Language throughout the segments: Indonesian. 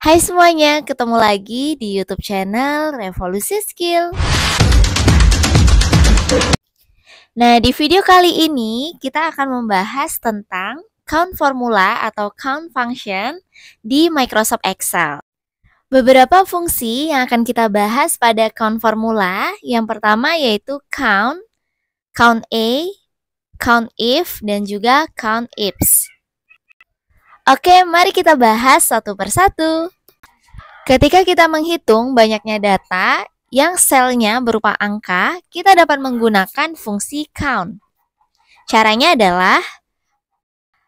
Hai semuanya, ketemu lagi di YouTube channel Revolusi Skill. Nah, di video kali ini kita akan membahas tentang count formula atau count function di Microsoft Excel. Beberapa fungsi yang akan kita bahas pada count formula, yang pertama yaitu count, count A, count if, dan juga count ifs. Oke, mari kita bahas satu persatu. Ketika kita menghitung banyaknya data yang selnya berupa angka, kita dapat menggunakan fungsi count. Caranya adalah,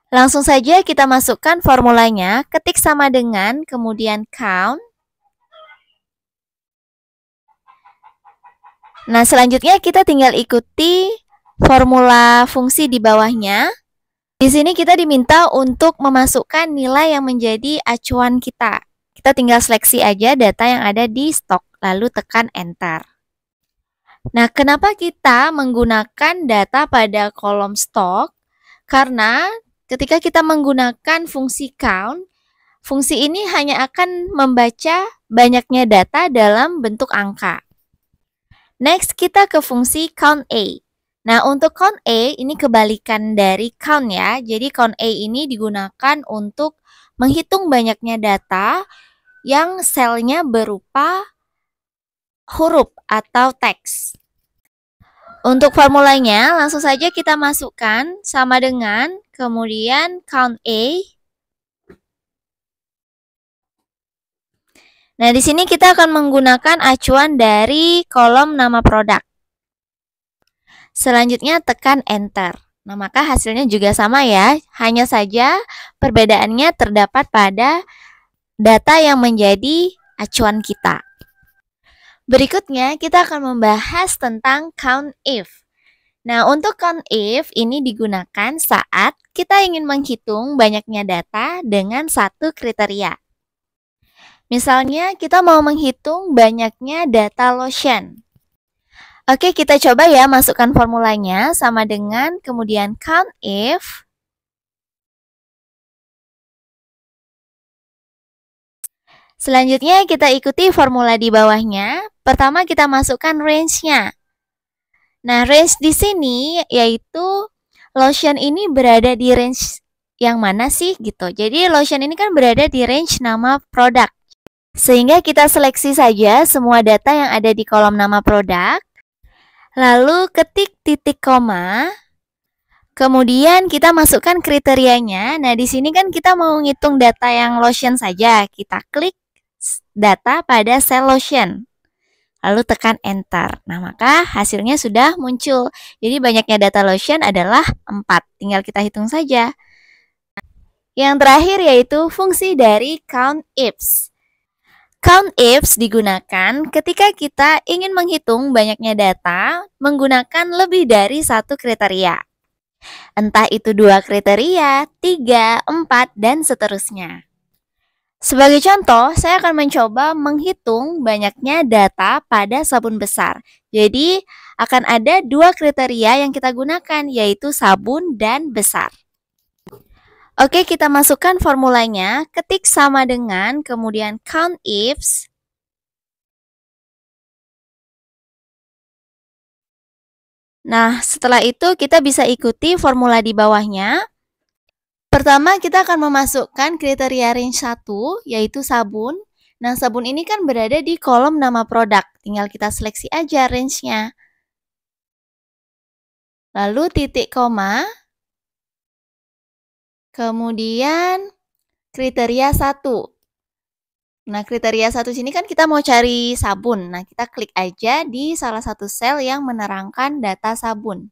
langsung saja kita masukkan formulanya, ketik sama dengan, kemudian count. Nah, selanjutnya kita tinggal ikuti formula fungsi di bawahnya. Di sini kita diminta untuk memasukkan nilai yang menjadi acuan kita. Kita tinggal seleksi aja data yang ada di stok, lalu tekan enter. Nah, kenapa kita menggunakan data pada kolom stok? Karena ketika kita menggunakan fungsi count, fungsi ini hanya akan membaca banyaknya data dalam bentuk angka. Next, kita ke fungsi count A. Nah, untuk count A ini kebalikan dari count ya. Jadi count A ini digunakan untuk menghitung banyaknya data yang selnya berupa huruf atau teks. Untuk formulanya, langsung saja kita masukkan sama dengan, kemudian count A. Nah, di sini kita akan menggunakan acuan dari kolom nama produk. Selanjutnya tekan enter. Nah, maka hasilnya juga sama ya. Hanya saja perbedaannya terdapat pada data yang menjadi acuan kita. Berikutnya, kita akan membahas tentang count if. Nah, untuk count if ini digunakan saat kita ingin menghitung banyaknya data dengan satu kriteria. Misalnya, kita mau menghitung banyaknya data lotion. Oke, kita coba ya masukkan formulanya sama dengan kemudian count if. Selanjutnya kita ikuti formula di bawahnya. Pertama kita masukkan range-nya. Nah, range di sini yaitu lotion ini berada di range yang mana sih gitu. Jadi lotion ini kan berada di range nama produk. Sehingga kita seleksi saja semua data yang ada di kolom nama produk. Lalu ketik titik koma. Kemudian kita masukkan kriterianya. Nah, di sini kan kita mau ngitung data yang lotion saja. Kita klik data pada sel lotion. Lalu tekan enter. Nah, maka hasilnya sudah muncul. Jadi banyaknya data lotion adalah 4. Tinggal kita hitung saja. Yang terakhir yaitu fungsi dari count ifs. Count ifs digunakan ketika kita ingin menghitung banyaknya data menggunakan lebih dari satu kriteria. Entah itu 2 kriteria, 3, 4, dan seterusnya. Sebagai contoh, saya akan mencoba menghitung banyaknya data pada sabun besar. Jadi, akan ada 2 kriteria yang kita gunakan, yaitu sabun dan besar. Oke, kita masukkan formulanya, ketik sama dengan, kemudian count ifs. Nah, setelah itu kita bisa ikuti formula di bawahnya. Pertama, kita akan memasukkan kriteria range 1, yaitu sabun. Nah, sabun ini kan berada di kolom nama produk. Tinggal kita seleksi aja range-nya. Lalu titik koma. Kemudian kriteria 1. Nah, kriteria 1 sini kan kita mau cari sabun. Nah, kita klik aja di salah satu sel yang menerangkan data sabun.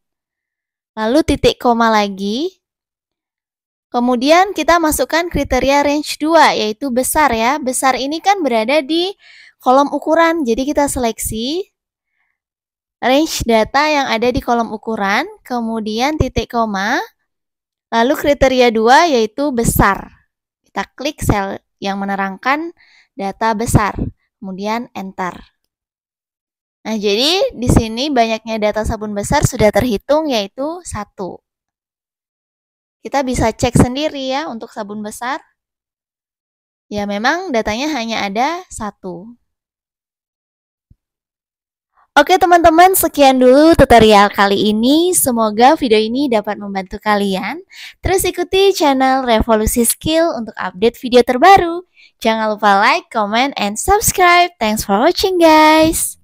Lalu titik koma lagi. Kemudian kita masukkan kriteria range 2, yaitu besar ya. Besar ini kan berada di kolom ukuran, jadi kita seleksi range data yang ada di kolom ukuran, kemudian titik koma, lalu kriteria 2 yaitu besar. Kita klik sel yang menerangkan data besar, kemudian enter. Nah, jadi di sini banyaknya data sabun besar sudah terhitung yaitu 1. Kita bisa cek sendiri ya untuk sabun besar. Ya, memang datanya hanya ada satu. Oke teman-teman, sekian dulu tutorial kali ini. Semoga video ini dapat membantu kalian. Terus ikuti channel Revolusi Skill untuk update video terbaru. Jangan lupa like, comment, and subscribe. Thanks for watching guys.